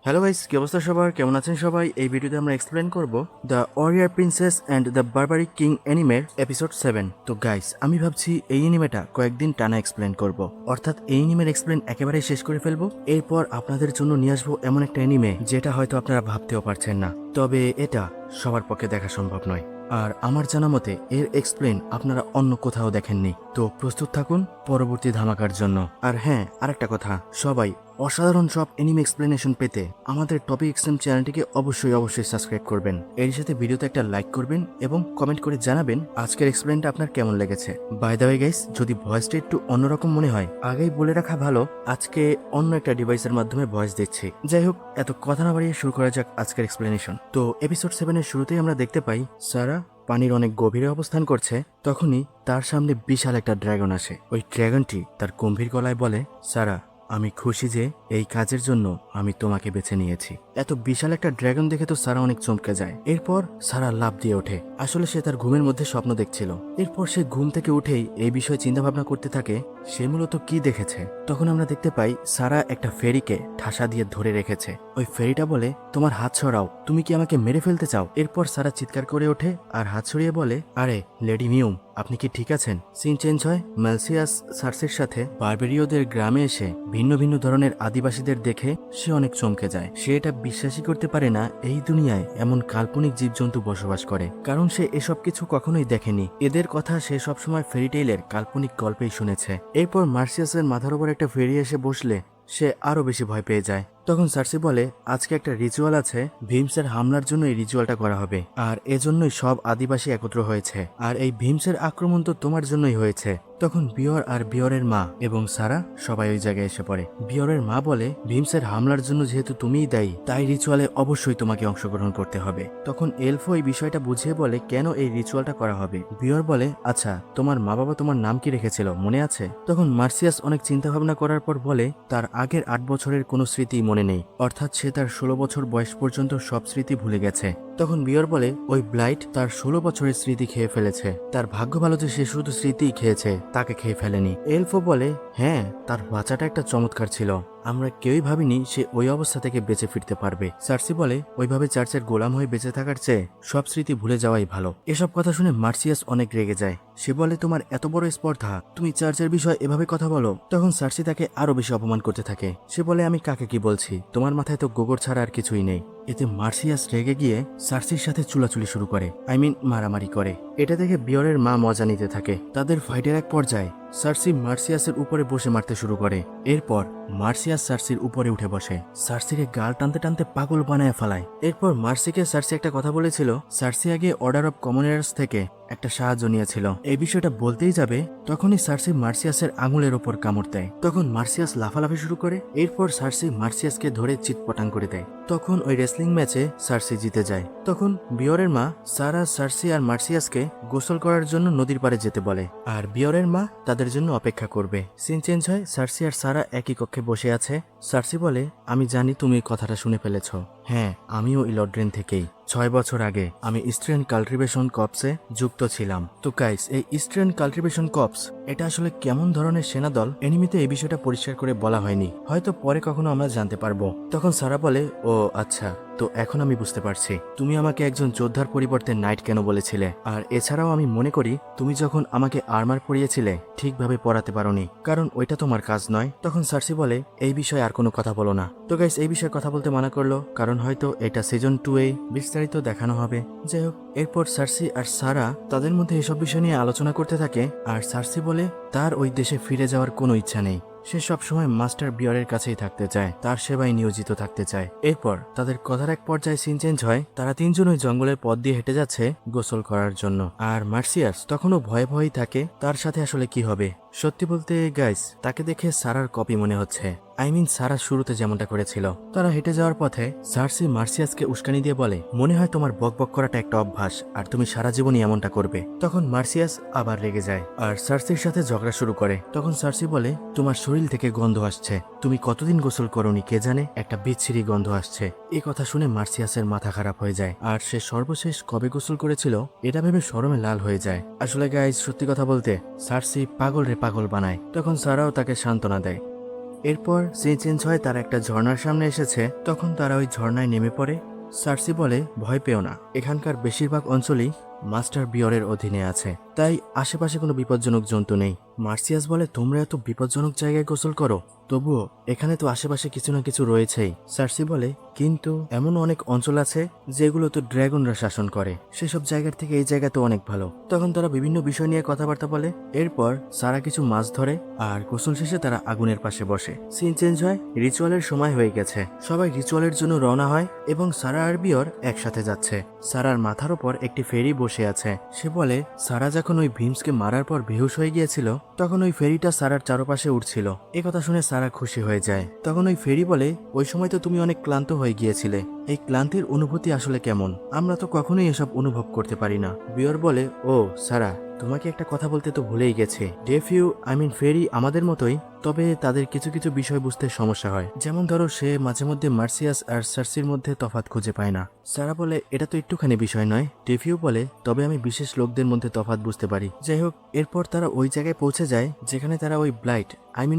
Hello guys, কি অবস্থা সবার? কেমন আছেন সবাই? এই ভিডিওতে আমরা এক্সপ্লেন করব the warrior princess and the barbaric king অ্যানিমের এপিসোড 7। তো গাইস, আমি ভাবছি এই অ্যানিমেটা কয়েকদিন টানা এক্সপ্লেন করব, অর্থাৎ এই অ্যানিমের এক্সপ্লেন একেবারেই শেষ করে ফেলবো। এরপর আপনাদের জন্য নিয়ে আসবো এমন একটা অ্যানিমে যেটা হয়তো আপনারা ভাবতেও পারছেন না, তবে এটা সবার পক্ষে দেখা সম্ভব নয়। আর আমার জানা মতে এর এক্সপ্লেন আপনারা অন্য কোথাও দেখেননি। তো প্রস্তুত থাকুন পরবর্তী ধামাকার জন্য। আর হ্যাঁ, আরেকটা কথা, সবাই অসাধারণ সব এনিমে এক্সপ্লেনেশন পেতে আমাদের টপিক এক্সট্রিম চ্যানেলটিকে অবশ্যই সাবস্ক্রাইব করবেন। এর সাথে ভিডিওতে একটা লাইক করবেন এবং কমেন্ট করে জানাবেন আজকের এক্সপ্লেনটা আপনার কেমন লেগেছে। বাই দ্য ওয়ে গাইস, যদি ভয়েসটা একটু অন্যরকম মনে হয় আগেই বলে রাখা ভালো, আজকে অন্য একটা ডিভাইসের মাধ্যমে ভয়েস দিচ্ছি। যাই হোক, এত কথা না বাড়িয়ে শুরু করা যাক আজকের এক্সপ্লেনেশন। তো এপিসোড 7 এর শুরুতেই আমরা দেখতে পাই সারা পানির অনেক গভীরে অবস্থান করছে। তখনই তার সামনে বিশাল একটা ড্রাগন আসে। ওই ড্রাগনটি তার গম্ভীর গলায় বলে, সারা, আমি খুশি যে এই কাজের জন্য আমি তোমাকে বেছে নিয়েছি। এত বিশাল একটা ড্রাগন দেখে তো সারা অনেক চমকে যায়। এরপর সারা লাফ দিয়ে ওঠে। আসলে সে তার ঘুমের মধ্যে স্বপ্ন দেখছিল। এরপর সে ঘুম থেকে উঠেই এই বিষয়ে চিন্তা ভাবনা করতে থাকে সে মূলত কি দেখেছে। তখন আমরা দেখতে পাই সারা একটা ফেরিকে ঠাসা দিয়ে ধরে রেখেছে। ওই ফেরিটা বলে, তোমার হাত ছড়াও, তুমি কি আমাকে মেরে ফেলতে চাও? এরপর সারা চিৎকার করে ওঠে আর হাত ছড়িয়ে বলে, আরে লেডি মিউম, আপনি কি ঠিক আছেন? সিন চেঞ্জ হয় ম্যালসিয়াস সার্সির সাথে বারবেরিওদের গ্রামে এসে ভিন্ন ভিন্ন ধরনের আদিবাসীদের দেখে সে অনেক চমকে যায়। সে এটা বিশ্বাসই করতে পারে না এই দুনিয়ায় এমন কাল্পনিক জীবজন্তু বসবাস করে, কারণ সে এসব কিছু কখনোই দেখেনি। এদের কথা সে সবসময় ফেরিটেইলের কাল্পনিক গল্পেই শুনেছে। এরপর মার্সিয়াসের মাথার উপর একটা ফেরি এসে বসলে সে আরো বেশি ভয় পেয়ে যায়। তখন সার্সি বলে, আজকে একটা রিচুয়াল আছে, ভীমসের হামলার জন্য এই রিচুয়ালটা করা হবে, আর এজন্যই সব আদিবাসী একত্র হয়েছে, আর এই ভীমসের আক্রমণ তো তোমার জন্যই হয়েছে। তখন বিয়র আর বিয়রের মা এবং সারা সবাই ওই জায়গায় এসে পড়ে। বিয়রের মা বলে, ভীমসের হামলার জন্য যেহেতু তুমিই দায়ী, তাই রিচুয়ালে অবশ্যই তোমাকে অংশগ্রহণ করতে হবে। তখন এলফো এই বিষয়টা বুঝিয়ে বলে কেন এই রিচুয়ালটা করা হবে। বিয়র বলে, আচ্ছা, তোমার মা বাবা তোমার নাম কি রেখেছিল মনে আছে? তখন মার্সিয়াস অনেক চিন্তা ভাবনা করার পর বলে, তার আগের 8 বছরের কোনো স্মৃতি মনে নেই, অর্থাৎ সে তার 16 বছর বয়স পর্যন্ত সব স্মৃতি ভুলে গেছে। তখন বিয়র বলে, ওই ব্লাইট তার 16 বছরের স্মৃতি খেয়ে ফেলেছে, তার ভাগ্য ভালো যে সে শুধু স্মৃতিই খেয়েছে, তাকে খেয়ে ফেলেনি। এলফো বলে, হ্যাঁ, তার বাচ্চাটা একটা চমৎকার ছিল, আমরা কেউই ভাবিনি সে ওই অবস্থা থেকে বেঁচে ফিরতে পারবে। সার্সি বলে, ওইভাবে চার্চের গোলাম হয়ে বেঁচে থাকার চেয়ে সব স্মৃতি ভুলে যাওয়াই ভালো। এসব কথা শুনে মার্সিয়াস অনেক রেগে যায়। সে বলে, তোমার এত বড় স্পর্ধা, তুমি চার্চের বিষয়ে এভাবে কথা বলো? তখন সার্সি তাকে আরো বেশি অপমান করতে থাকে। সে বলে, আমি কাকে কি বলছি, তোমার মাথায় তো গোবর ছাড়া আর কিছুই নেই। এতে মার্সিয়াস রেগে গিয়ে সার্সির সাথে চুলাচুলি শুরু করে, মারামারি করে। এটা দেখে বিয়রের মা মজা নিতে থাকে। তাদের ফাইটের এক পর্যায়ে সার্সি মার্সিয়াসের উপরে বসে মারতে শুরু করে। এরপর মার্সিয়াস সার্সির উপরে উঠে বসে, সার্সিকে গাল টানতে টানতে পাগল বানায় ফেলায়। এরপর মার্সিকে সার্সি একটা কথা বলেছিল, সার্সি আগে অর্ডার অফ কমনেরার্স থেকে একটা সাহায্য নিয়েছিল। এই বিষয়টা বলতেই যাবে তখনই সার্সি মার্সিয়াসের আঙুলের ওপর কামড় দেয়। তখন মার্সিয়াস লাফালাফি শুরু করে। এরপর সার্সি মার্সিয়াসকে ধরে চিৎপটাং করে দেয়। তখন ওই রেসলিং ম্যাচে সার্সি জিতে যায়। তখন বিয়রের মা সারা, সার্সি আর মার্সিয়াসকে গোসল করার জন্য নদীর পাড়ে যেতে বলে, আর বিয়রের মা তাদের জন্য অপেক্ষা করবে। সিন চেঞ্জ হয়, সার্সি আর সারা একই কক্ষে বসে আছে। সার্সি বলে, আমি জানি তুমি এই কথাটা শুনে ফেলেছ। হ্যাঁ, আমিও ইলড্রেন থেকেই 6 বছর আগে আমি ইস্টার্ন কাল্টিভেশন কর্পসে যুক্ত ছিলাম। তো গাইস, এই ইস্টার্ন কাল্টিভেশন কর্পস এটা আসলে কেমন ধরনের সেনাদল এনিমিতে এই বিষয়টা পরিষ্কার করে বলা হয়নি, হয়তো পরে কখনো আমরা জানতে পারবো। তখন সারা বলে, ও আচ্ছা, তো এখন আমি বুঝতে পারছি তুমি আমাকে একজন যোদ্ধার পরিবর্তে নাইট কেন বলেছিলে। আর এছাড়াও আমি মনে করি তুমি যখন আমাকে আর্মার পরিয়েছিলে ঠিকভাবে পড়াতে পারোনি, কারণ ওইটা তোমার কাজ নয়। তখন সার্সি বলে, এই বিষয়ে আর কোনো কথা বলো না। তো গাইস, এই বিষয়ে কথা বলতে মানা করলো, কারণ হয়তো এটা সিজন 2 এ বিস্তারিত দেখানো হবে। যাই হোক, এরপর সার্সি আর সারা তাদের মধ্যে এসব বিষয় নিয়ে আলোচনা করতে থাকে। আর সার্সি বলে তার ওই দেশে ফিরে যাওয়ার কোনো ইচ্ছা নেই, সে সবসময় মাস্টার বিয়রের কাছেই থাকতে চায়, তার সেবায় নিয়োজিত থাকতে চায়। এরপর তাদের কথার এক পর্যায়ে সিন চেঞ্জ হয়, তারা তিনজন ওই জঙ্গলের পথ দিয়ে হেঁটে যাচ্ছে গোসল করার জন্য। আর মার্সিয়াস তখনও ভয়ে ভয়েই থাকে তার সাথে আসলে কি হবে। সত্যি বলতে গাইস, তাকে দেখে সারার কপি মনে হচ্ছে। সারা শুরুতে যেমনটা করেছিল। তারা হেঁটে যাওয়ার পথে সার্সি মার্সিয়াসকে উস্কানি দিয়ে বলে, মনে হয় তোমার বকবক করাটা একটা অভ্যাস, আর তুমি সারা জীবনই এমনটা করবে। তখন মার্সিয়াস আবার রেগে যায় আর সার্সির সাথে ঝগড়া শুরু করে। তখন সার্সি বলে, তোমার শরীর থেকে গন্ধ আসছে, তুমি কতদিন গোসল করোনি কে জানে, একটা বিচ্ছিরি গন্ধ আসছে। এই কথা শুনে মার্সিয়াসের মাথা খারাপ হয়ে যায়, আর সে সর্বশেষ কবে গোসল করেছিল এটা ভেবে শরমে লাল হয়ে যায়। আসলে গাইস, সত্যি কথা বলতে সার্সি পাগল রে পাগল বানায়। তখন সারাও তাকে সান্ত্বনা দেয়। এরপর সিন চেঞ্জ হয়, তারা একটা ঝর্ণার সামনে এসেছে। তখন তারা ওই ঝর্ণায় নেমে পড়ে। সার্সি বলে, ভয় পেও না, এখানকার বেশিরভাগ অঞ্চলই মাস্টার বিয়রের অধীনে আছে, তাই আশেপাশে কোনো বিপজ্জনক জন্তু নেই। মার্সিয়াস বলে, তোমরা এত বিপজ্জনক জায়গায় গোসল করো, তবুও এখানে তো আশেপাশে কিছু না কিছু রয়েছেই। সার্সি বলে, কিন্তু এমন অনেক অঞ্চল আছে যেগুলো তো ড্রাগনরা শাসন করে, সেসব জায়গার থেকে এই জায়গা তো অনেক ভালো। তখন তারা বিভিন্ন বিষয় নিয়ে কথাবার্তা বলে। এরপর সারা কিছু মাছ ধরে আর গোসল শেষে তারা আগুনের পাশে বসে। সিন চেঞ্জ হয়, রিচুয়ালের সময় হয়ে গেছে, সবাই রিচুয়ালের জন্য রওনা হয় এবং সারা আর বিয়র একসাথে যাচ্ছে। সারার মাথার ওপর একটি ফেরি বসে আছে। সে বলে, সারা যখন ওই ভিমসকে মারার পর বেহুশ হয়ে গিয়েছিল তখন ওই ফেরিটা সারার চারপাশে উঠছিল। কথা শুনে সারা খুশি হয়ে যায়। তখন ওই ফেরি বলে, ওই সময় তো তুমি অনেক ক্লান্ত হয়ে গিয়েছিলে, এই ক্লান্তির অনুভূতি আসলে কেমন? আমরা তো কখনোই এসব অনুভব করতে পারি না। বিয়র বলে, ও সারা, তোমাকে একটা কথা বলতে তো ভুলেই গেছে। ডেফিউ ফেরি আমাদের মতোই, তবে তাদের কিছু কিছু বিষয় বুঝতে সমস্যা হয়। যেমন ধরো, সে মাঝে মধ্যে মার্সিয়াস আর সার্সির মধ্যে তফাৎ খুঁজে পায় না। সারা বলে, এটা তো একটুখানি বিষয় নয়। ডেফিউ বলে, তবে আমি বিশেষ লোকদের মধ্যে তফাৎ বুঝতে পারি। যাই হোক, এরপর তারা ওই জায়গায় পৌঁছে যায় যেখানে তারা ওই ব্লাইট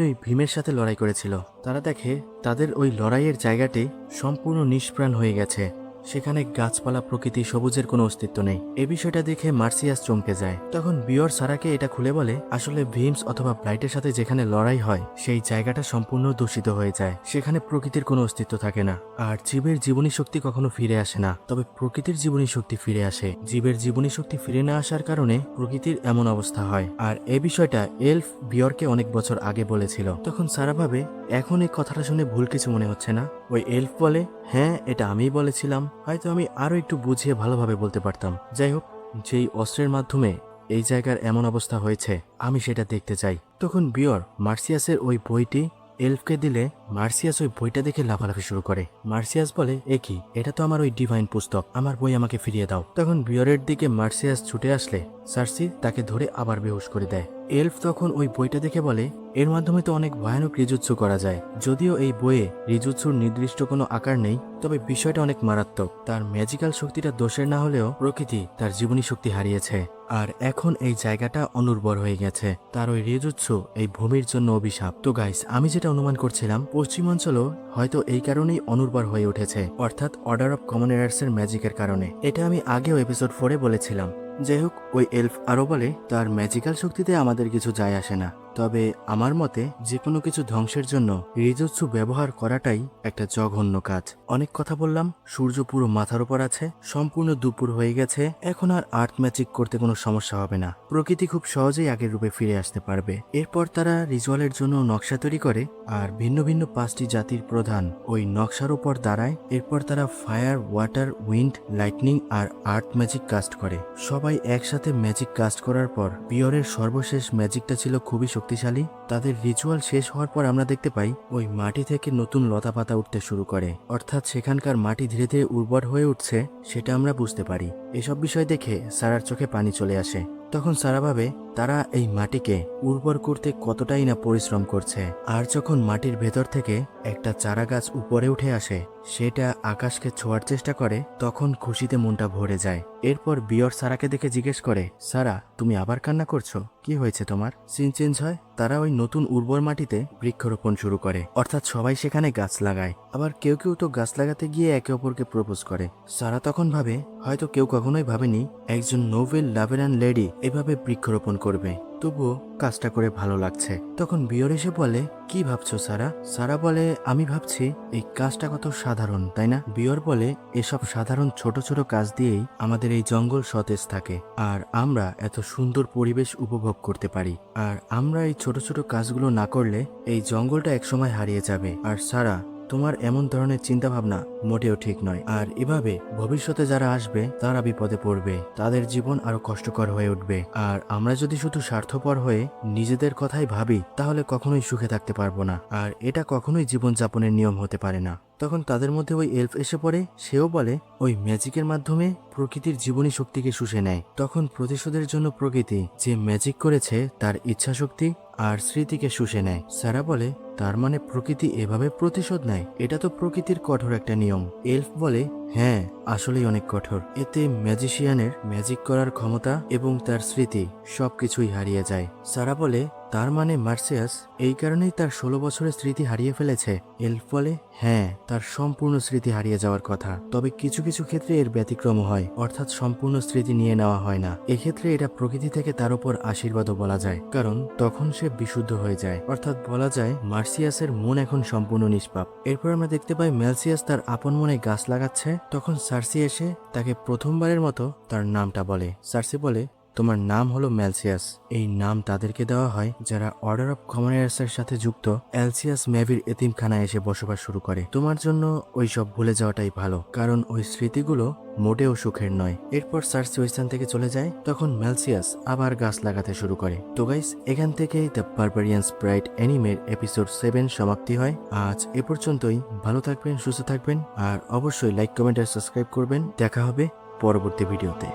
ওই ভীমের সাথে লড়াই করেছিল। তারা দেখে তাদের ওই লড়াইয়ের জায়গাটি সম্পূর্ণ নিষ্প্রাণ হয়ে গেছে। সেখানে গাছপালা, প্রকৃতি, সবুজের কোনো অস্তিত্ব নেই। এই বিষয়টা দেখে মার্সিয়াস চমকে যায়। তখন বিয়র সারাকে এটা খুলে বলে, আসলে ভিমস অথবা ব্লাইটের সাথে যেখানে লড়াই হয় সেই জায়গাটা সম্পূর্ণ দূষিত হয়ে যায়। সেখানে প্রকৃতির কোনো অস্তিত্ব থাকে না, আর জীবের জীবনী শক্তি কখনো ফিরে আসে না, তবে প্রকৃতির জীবনী শক্তি ফিরে আসে। জীবের জীবনী শক্তি ফিরে না আসার কারণে প্রকৃতির এমন অবস্থা হয়। আর এই বিষয়টা এলফ বিয়রকে অনেক বছর আগে বলেছিল। তখন সারা ভাবে, এখন এই কথাটা শুনে ভুল কিছু মনে হচ্ছে না। ওই এলফ বলে, হ্যাঁ, এটা আমিই বলেছিলাম, হয়তো আমি আরো একটু বুঝিয়ে ভালোভাবে বলতে পারতাম। যাই হোক, যেই অস্ত্রের মাধ্যমে এই জায়গার এমন অবস্থা হয়েছে আমি সেটা দেখতে চাই। তখন বিয়র মার্সিয়াসের ওই বইটি এলফকে দিলে মার্সিয়াস ওই বইটা দেখে লাফালাফি শুরু করে। মার্সিয়াস বলে, এ কি, এটা তো আমার ওই ডিভাইন পুস্তক, আমার বই আমাকে ফিরিয়ে দাও। তখন বিয়রের দিকে মার্সিয়াস ছুটে আসলে সার্সি তাকে ধরে আবার বেহুশ করে দেয়। এলফ তখন ওই বইটা দেখে বলে, এর মাধ্যমে তো অনেক ভয়ানক রিজুৎসু করা যায়। যদিও এই বইয়ে রিজুৎসুর নির্দিষ্ট কোনো আকার নেই, তবে বিষয়টা অনেক মারাত্মক। তার ম্যাজিক্যাল শক্তিটা দোষের না হলেও প্রকৃতি তার জীবনী শক্তি হারিয়েছে, আর এখন এই জায়গাটা অনুর্বর হয়ে গেছে। তার ওই রিজুৎসু এই ভূমির জন্য অভিশাপ। তো গাইস, আমি যেটা অনুমান করছিলাম, পশ্চিমাঞ্চলও হয়তো এই কারণেই অনুর্বর হয়ে উঠেছে, অর্থাৎ অর্ডার অফ কমন এরার্স এর ম্যাজিকের কারণে। এটা আমি আগেও এপিসোড 4-এ বলেছিলাম। যাই হোক, ওই এলফ আরো বলে, তার ম্যাজিক্যাল শক্তিতে আমাদের কিছু যায় আসে না, তবে আমার মতে যে কোনো কিছু ধ্বংসের জন্য রিজুৎসু ব্যবহার করাটাই একটা জঘন্য কাজ। অনেক কথা বললাম, সূর্য পুরো মাথার উপর আছে, সম্পূর্ণ দুপুর হয়ে গেছে, এখন আর আর্ট ম্যাজিক করতে কোনো সমস্যা হবে না, প্রকৃতি খুব সহজেই আগের রূপে ফিরে আসতে পারবে। এরপর তারা রিচুয়ালের জন্য নকশা তৈরি করে আর ভিন্ন ভিন্ন 5টি জাতির প্রধান ওই নকশার উপর দাঁড়ায়। এরপর তারা ফায়ার, ওয়াটার, উইন্ড, লাইটনিং আর আর্ট ম্যাজিক কাস্ট করে। সবাই একসাথে ম্যাজিক কাস্ট করার পর বিয়রের সর্বশেষ ম্যাজিকটা ছিল খুবই শক্তিশালী। তাদের রিচুয়াল শেষ হওয়ার পর আমরা দেখতে পাই ওই মাটি থেকে নতুন লতা পাতা উঠতে শুরু করে, অর্থাৎ সেখানকার মাটি ধীরে ধীরে উর্বর হয়ে উঠছে, সেটা আমরা বুঝতে পারি। এসব বিষয় দেখে সারার চোখে পানি চলে আসে। তখন সারা ভাবে তারা এই মাটিকে উর্বর করতে কতটাই না পরিশ্রম করছে। আর যখন মাটির ভেতর থেকে একটা চারা গাছ উপরে উঠে আসে, সেটা আকাশকে ছোঁয়ার চেষ্টা করে, তখন খুশিতে মনটা ভরে যায়। এরপর বিয়র সারাকে দেখে জিজ্ঞেস করে, সারা, তুমি আবার কান্না করছো, কি হয়েছে তোমার? সিন চেঞ্জ হয়, তারা ওই নতুন উর্বর মাটিতে বৃক্ষরোপণ শুরু করে, অর্থাৎ সবাই সেখানে গাছ লাগায়। আবার কেউ কেউ তো গাছ লাগাতে গিয়ে একে অপরকে প্রপোজ করে। সারা তখন ভাবে, হয়তো কেউ কখনোই ভাবেনি একজন নোবেল লাভেরান লেডি এভাবে বৃক্ষরোপণ করবে, তবুও কাজটা করে ভালো লাগছে। তখন বিয়র এসে বলে, কি ভাবছো সারা? সারা বলে, আমি ভাবছি এই কাজটা কত সাধারণ, তাই না? বিয়র বলে, এসব সাধারণ ছোট ছোট কাজ দিয়েই আমাদের এই জঙ্গল সতেজ থাকে, আর আমরা এত সুন্দর পরিবেশ উপভোগ করতে পারি। আর আমরা এই ছোট ছোট কাজগুলো না করলে এই জঙ্গলটা একসময় হারিয়ে যাবে। আর সারা, তোমার এমন ধরনের চিন্তা ভাবনা মোটেও ঠিক নয়, আর এভাবে ভবিষ্যতে যারা আসবে তারা বিপদে পড়বে, তাদের জীবন আরো কষ্টকর হয়ে উঠবে। আর আমরা যদি শুধু স্বার্থপর হয়ে নিজেদের কথাই ভাবি, তাহলে কখনোই সুখে থাকতে পারবো না, আর এটা কখনোই জীবনযাপনের নিয়ম হতে পারে না। তখন তাদের মধ্যে ওই এলফ এসে পড়ে। সেও বলে, ওই ম্যাজিকের মাধ্যমে প্রকৃতির জীবনী শক্তিকে শুষে নেয়। তখন প্রতিশোধের জন্য প্রকৃতি যে ম্যাজিক করেছে তার ইচ্ছা শক্তি আর স্মৃতিকে শুষে নেয়। সারা বলে, তার মানে প্রকৃতি এভাবে প্রতিশোধ নেয়? এটা তো প্রকৃতির কঠোর একটা নিয়ম। এলফ বলে, হ্যাঁ আসলেই অনেক কঠোর। এতে ম্যাজিশিয়ানের ম্যাজিক করার ক্ষমতা এবং তার স্মৃতি সবকিছুই হারিয়ে যায়। সারা বলে, তার মানে মার্সিয়াস এই কারণেই তার 16 বছরের স্মৃতি হারিয়ে ফেলেছে? এলফ বলে, হ্যাঁ তার সম্পূর্ণ স্মৃতি হারিয়ে যাওয়ার কথা, তবে কিছু কিছু ক্ষেত্রে এর ব্যতিক্রম হয়, অর্থাৎ সম্পূর্ণ স্মৃতি নিয়ে নেওয়া হয় না। এক্ষেত্রে এটা প্রকৃতি থেকে তার উপর আশীর্বাদও বলা যায়, কারণ তখন সে বিশুদ্ধ হয়ে যায়। অর্থাৎ বলা যায় মার্সিয়াসের মন এখন সম্পূর্ণ নিষ্পাপ। এরপর আমরা দেখতে পাই ম্যালসিয়াস তার আপন মনে গাছ লাগাচ্ছে, তখন সার্সি এসে তাকে প্রথমবারের মতো তার নামটা বলে। সার্সি বলে, তোমার নাম হলো ম্যালসিয়াস। এই নাম তাদেরকে দেওয়া হয় যারা অর্ডার অফ কমনেয়ার্সের সাথে যুক্ত অ্যালসিয়াস ম্যাভির এতিমখানায় এসে বসবাস শুরু করে। তোমার জন্য ওই সব ভুলে যাওয়াটাই ভালো, কারণ ওই স্মৃতিগুলো মোটেও সুখের নয়। এরপর সার্সি ওই স্থান থেকে চলে যায়, তখন ম্যালসিয়াস আবার গাছ লাগাতে শুরু করে। তো গাইস, এখান থেকেই দ্য বারবারিয়ান স্প্রাইট অ্যানিমের এপিসোড 7 সমাপ্তি হয়। আজ এ পর্যন্তই। ভালো থাকবেন, সুস্থ থাকবেন, আর অবশ্যই লাইক, কমেন্ট আর সাবস্ক্রাইব করবেন। দেখা হবে পরবর্তী ভিডিওতে।